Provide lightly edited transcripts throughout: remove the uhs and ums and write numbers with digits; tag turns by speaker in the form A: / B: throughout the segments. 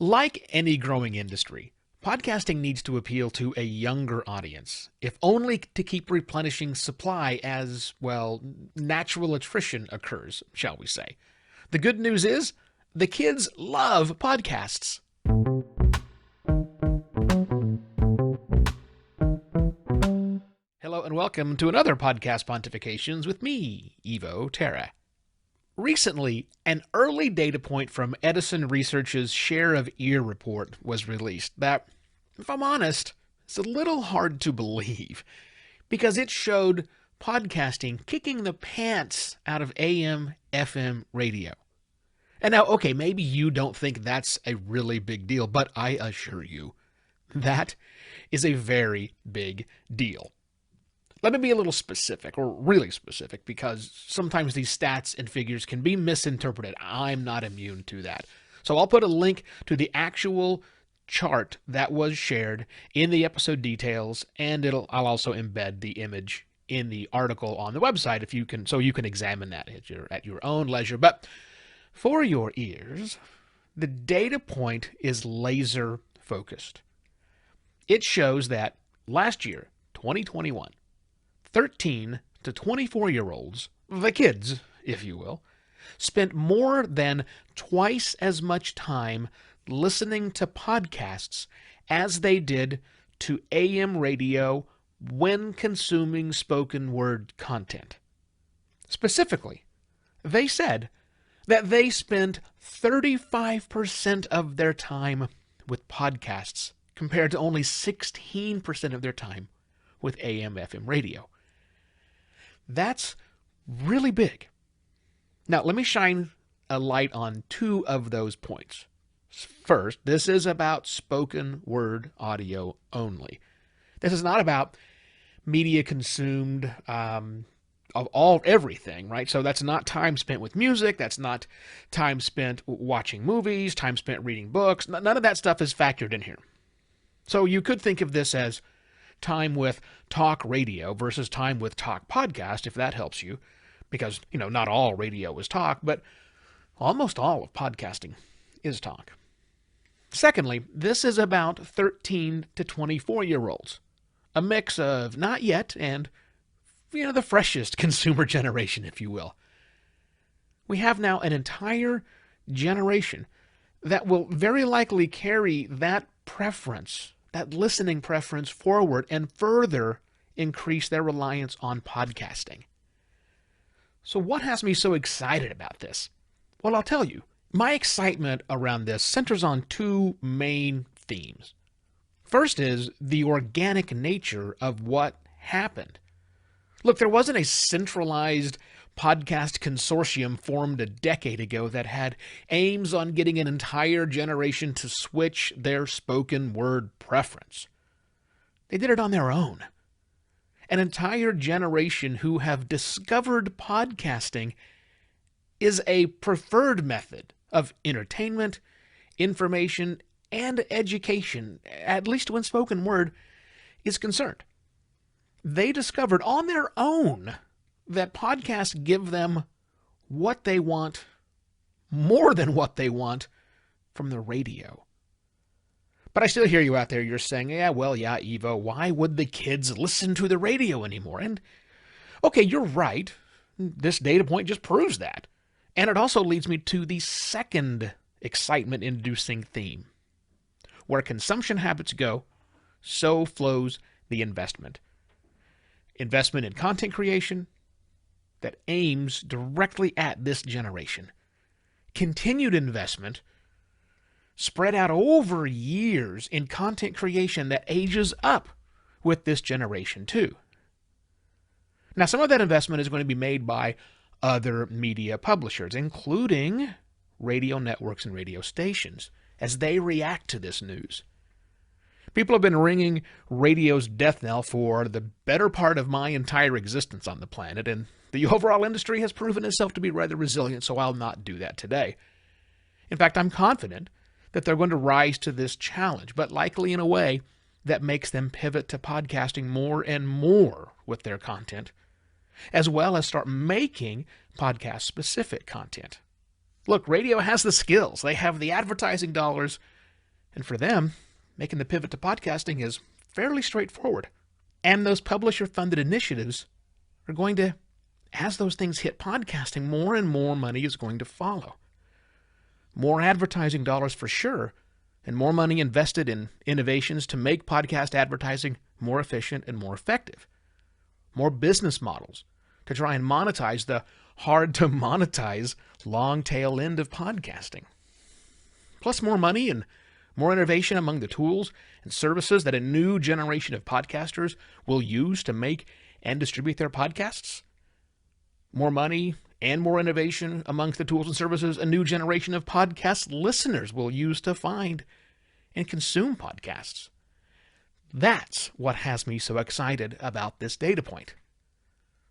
A: Like any growing industry, podcasting needs to appeal to a younger audience, if only to keep replenishing supply as, well, natural attrition occurs, shall we say. The good news is, the kids love podcasts. Hello and welcome to another Podcast Pontifications with me, Evo Terra. Recently, an early data point from Edison Research's Share of Ear report was released that, if I'm honest, is a little hard to believe, because it showed podcasting kicking the pants out of AM/FM radio. And now, okay, maybe you don't think that's a really big deal, but I assure you, that is a very big deal. Let me be a little specific, or really specific, because sometimes these stats and figures can be misinterpreted. I'm not immune to that. So I'll put a link to the actual chart that was shared in the episode details, and I'll also embed the image in the article on the website if you can, so you can examine that at your own leisure. But for your ears, the data point is laser focused. It shows that last year, 2021, 13 to 24-year-olds, the kids, if you will, spent more than twice as much time listening to podcasts as they did to AM radio when consuming spoken word content. Specifically, they said that they spent 35% of their time with podcasts compared to only 16% of their time with AM/FM radio. That's really big. Now, let me shine a light on two of those points. First, this is about spoken word audio only. This is not about media consumed of everything, right? So that's not time spent with music. That's not time spent watching movies, time spent reading books. None of that stuff is factored in here. So you could think of this as time with talk radio versus time with talk podcast, if that helps you, because, not all radio is talk, but almost all of podcasting is talk. Secondly, this is about 13 to 24-year-olds, a mix of not yet and, the freshest consumer generation, if you will. We have now an entire generation that will very likely carry that preference, that listening preference forward and further increase their reliance on podcasting. So what has me so excited about this? Well, I'll tell you. My excitement around this centers on two main themes. First is the organic nature of what happened. Look, there wasn't a centralized podcast consortium formed a decade ago that had aims on getting an entire generation to switch their spoken word preference. They did it on their own. An entire generation who have discovered podcasting is a preferred method of entertainment, information, and education, at least when spoken word is concerned. They discovered on their own that podcasts give them what they want, more than what they want, from the radio. But I still hear you out there, you're saying, yeah, Evo, why would the kids listen to the radio anymore? And, okay, you're right. This data point just proves that. And it also leads me to the second excitement-inducing theme. Where consumption habits go, so flows the investment. Investment in content creation that aims directly at this generation. Continued investment spread out over years in content creation that ages up with this generation too. Now, some of that investment is going to be made by other media publishers, including radio networks and radio stations, as they react to this news. People have been ringing radio's death knell for the better part of my entire existence on the planet, and the overall industry has proven itself to be rather resilient, so I'll not do that today. In fact, I'm confident that they're going to rise to this challenge, but likely in a way that makes them pivot to podcasting more and more with their content, as well as start making podcast-specific content. Look, radio has the skills. They have the advertising dollars And for them, making the pivot to podcasting is fairly straightforward. And those publisher-funded initiatives are going to, as those things hit podcasting, more and more money is going to follow. More advertising dollars for sure, and more money invested in innovations to make podcast advertising more efficient and more effective. More business models to try and monetize the hard-to-monetize long tail end of podcasting. Plus more money and more innovation among the tools and services that a new generation of podcasters will use to make and distribute their podcasts. More money and more innovation amongst the tools and services a new generation of podcast listeners will use to find and consume podcasts. That's what has me so excited about this data point.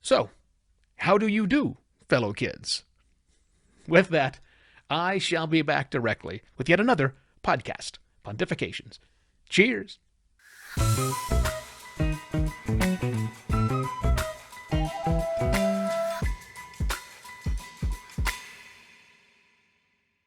A: So, how do you do, fellow kids? With that, I shall be back directly with yet another podcast, Pontifications. Cheers!